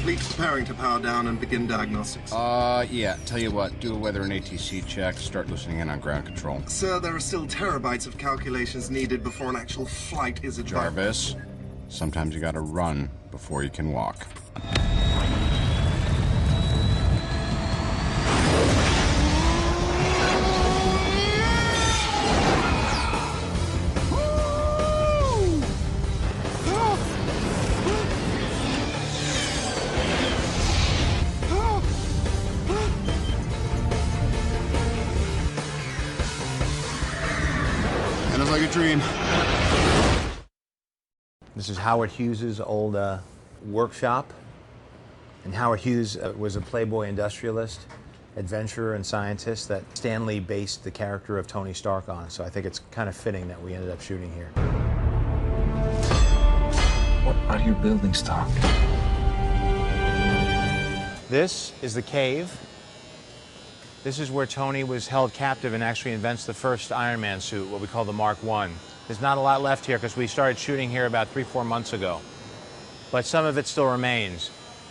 fleet preparing to power down and begin diagnostics? Yeah. Tell you what, do a weather and ATC check, start listening in on ground control. Sir, there are still terabytes of calculations needed before an actual flight is advised. Jarvis, sometimes you gotta run before you can walk. Sounds like a dream. This is Howard Hughes' old workshop. And Howard Hughes was a Playboy industrialist, adventurer, and scientist that Stan Lee based the character of Tony Stark on. So I think it's kind of fitting that we ended up shooting here. What are you building, Stark? This is the cave. This is where Tony was held captive and actually invents the first Iron Man suit, what we call the Mark I. There's not a lot left here because we started shooting here about 3-4 months ago. But some of it still remains.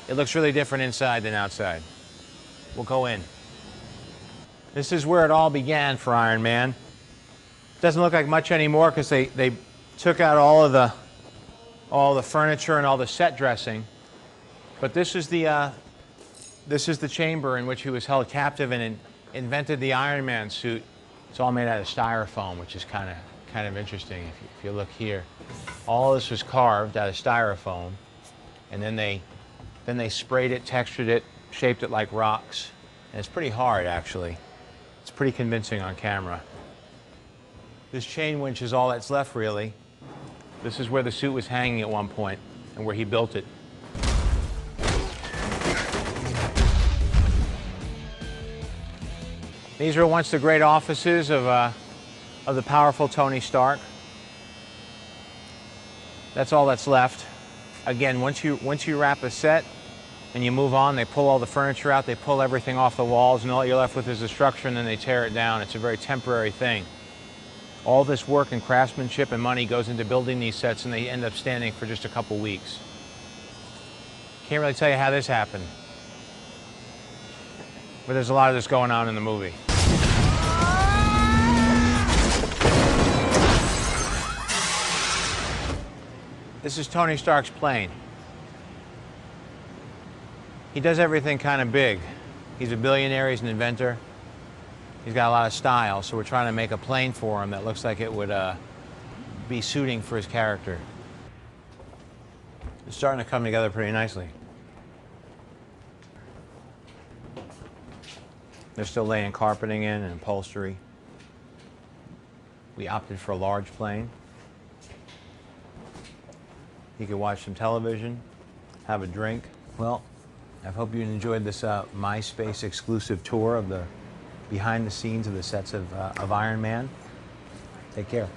It looks really different inside than outside. We'll go in. This is where it all began for Iron Man. Doesn't look like much anymore because they took out all the furniture and all the set dressing. But this is the chamber in which he was held captive and invented the Iron Man suit. It's all made out of styrofoam, which is kind of interesting. If you look here, all this was carved out of styrofoam, and then they sprayed it, textured it, shaped it like rocks, and it's pretty hard actually. It's pretty convincing on camera. This chain winch is all that's left really. This is where the suit was hanging at one point and where he built it. These were once the great offices of the powerful Tony Stark. That's all that's left. Again, once you wrap a set and you move on, they pull all the furniture out, they pull everything off the walls, and all you're left with is the structure, and then they tear it down. It's a very temporary thing. All this work and craftsmanship and money goes into building these sets, and they end up standing for just a couple weeks. Can't really tell you how this happened, but there's a lot of this going on in the movie. This is Tony Stark's plane. He does everything kind of big. He's a billionaire, he's an inventor. He's got a lot of style, so we're trying to make a plane for him that looks like it would be suiting for his character. It's starting to come together pretty nicely. They're still laying carpeting in and upholstery. We opted for a large plane. You can watch some television, have a drink. Well, I hope you enjoyed this MySpace exclusive tour of the behind the scenes of the sets of Iron Man. Take care.